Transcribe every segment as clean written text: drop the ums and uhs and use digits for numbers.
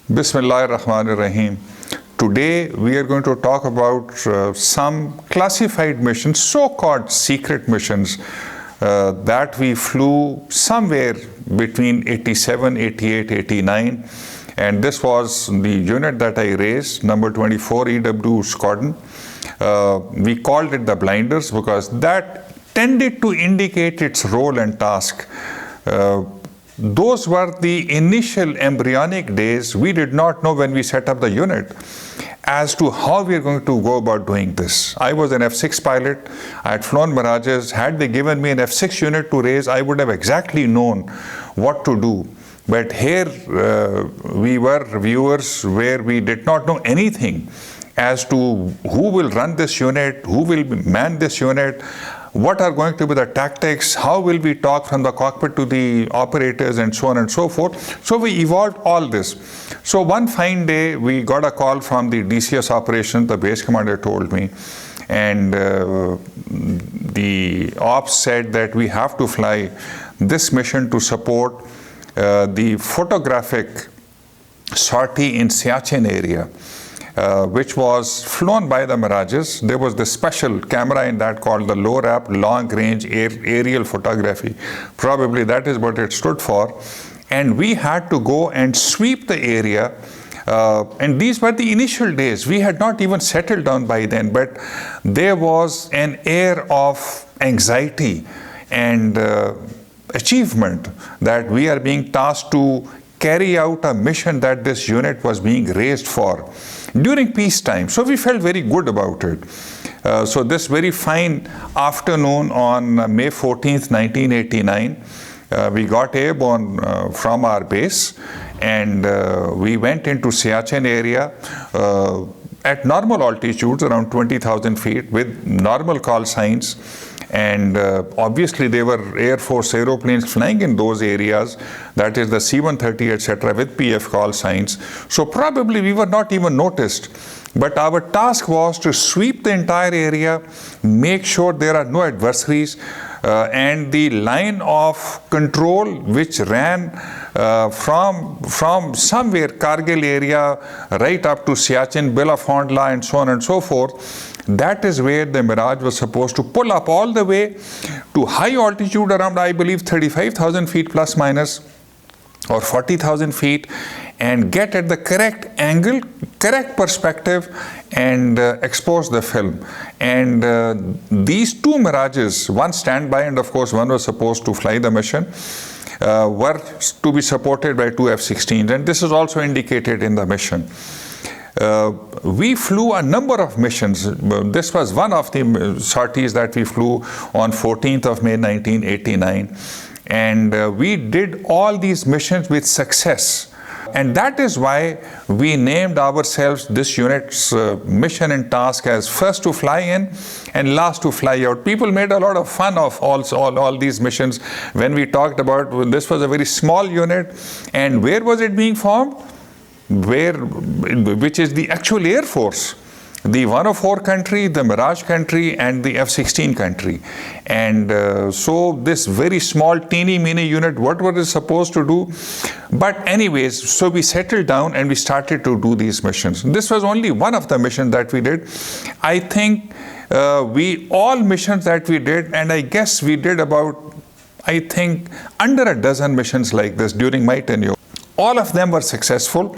Bismillahirrahmanirrahim. Today we are going to talk about some classified missions, so-called secret missions that we flew somewhere between 87, 88, 89. And this was the unit that I raised, number 24 EW Squadron. We called it the blinders because that tended to indicate its role and task. Those were the initial embryonic days. We did not know when we set up the unit as to how we are going to go about doing this. I was an F6 pilot. I had flown Mirages. Had they given me an F6 unit to raise, I would have exactly known what to do. But here we were reviewers where we did not know anything as to who will run this unit, who will man this unit, what are going to be the tactics, how will we talk from the cockpit to the operators, and so on and so forth. So we evolved all this. So one fine day, we got a call from the DCS operations, the base commander told me, and the ops said that we have to fly this mission to support the photographic sortie in Siachen area. Which was flown by the Mirages. There was this special camera in that called the LORAP, long range aerial photography. Probably that is what it stood for. And we had to go and sweep the area. And these were the initial days. We had not even settled down by then, but there was an air of anxiety and achievement that we are being tasked to carry out a mission that this unit was being raised for during peacetime. So we felt very good about it. So this very fine afternoon on May 14th, 1989, we got airborne from our base, and we went into Siachen area at normal altitudes, around 20,000 feet, with normal call signs. And obviously there were Air Force aeroplanes flying in those areas, that is the C-130, etc., with PF call signs. So probably we were not even noticed. But our task was to sweep the entire area, make sure there are no adversaries, and the line of control which ran from somewhere Kargil area right up to Siachen, Bellafondla, and so on and so forth. That is where the Mirage was supposed to pull up all the way to high altitude around, I believe, 35,000 feet plus minus, or 40,000 feet, and get at the correct angle, correct perspective, and expose the film. And these two Mirages, one standby and of course one was supposed to fly the mission, were to be supported by two F-16s, and this is also indicated in the mission. We flew a number of missions. This was one of the sorties that we flew on 14th of May 1989, and we did all these missions with success. And that is why we named ourselves, this unit's mission and task, as first to fly in and last to fly out. People made a lot of fun of all these missions when we talked about this was a very small unit, and where was it being formed? Which is the actual Air Force, the 104 country, the Mirage country, and the F-16 country. And so this very small teeny mini unit, what was it supposed to do? But anyways, so we settled down and we started to do these missions. This was only one of the missions that we did. I think all missions that we did, and I guess we did about, I think, under a dozen missions like this during my tenure. All of them were successful,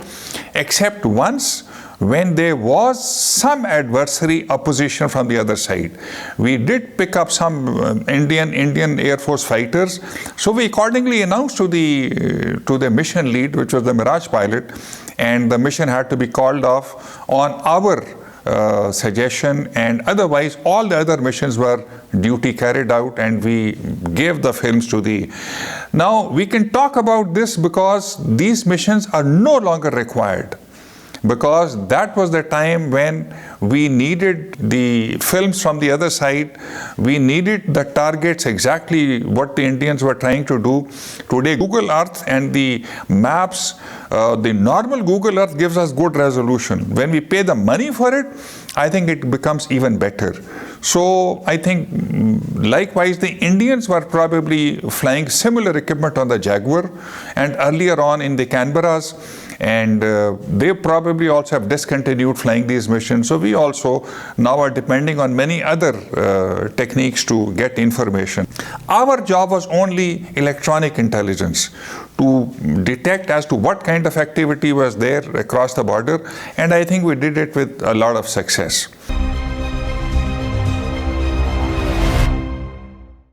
except once when there was some adversary opposition from the other side. We did pick up some Indian Air Force fighters, so we accordingly announced to the mission lead, which was the Mirage pilot, and the mission had to be called off on our suggestion, and otherwise all the other missions were duty carried out, and we gave the films to the... Now we can talk about this because these missions are no longer required, because that was the time when we needed the films from the other side. We needed the targets, exactly what the Indians were trying to do. Today, Google Earth and the maps, the normal Google Earth gives us good resolution. When we pay the money for it, I think it becomes even better. So I think likewise the Indians were probably flying similar equipment on the Jaguar and earlier on in the Canberras. and they probably also have discontinued flying these missions. So we also now are depending on many other techniques to get information. Our job was only electronic intelligence, to detect as to what kind of activity was there across the border, and I think we did it with a lot of success.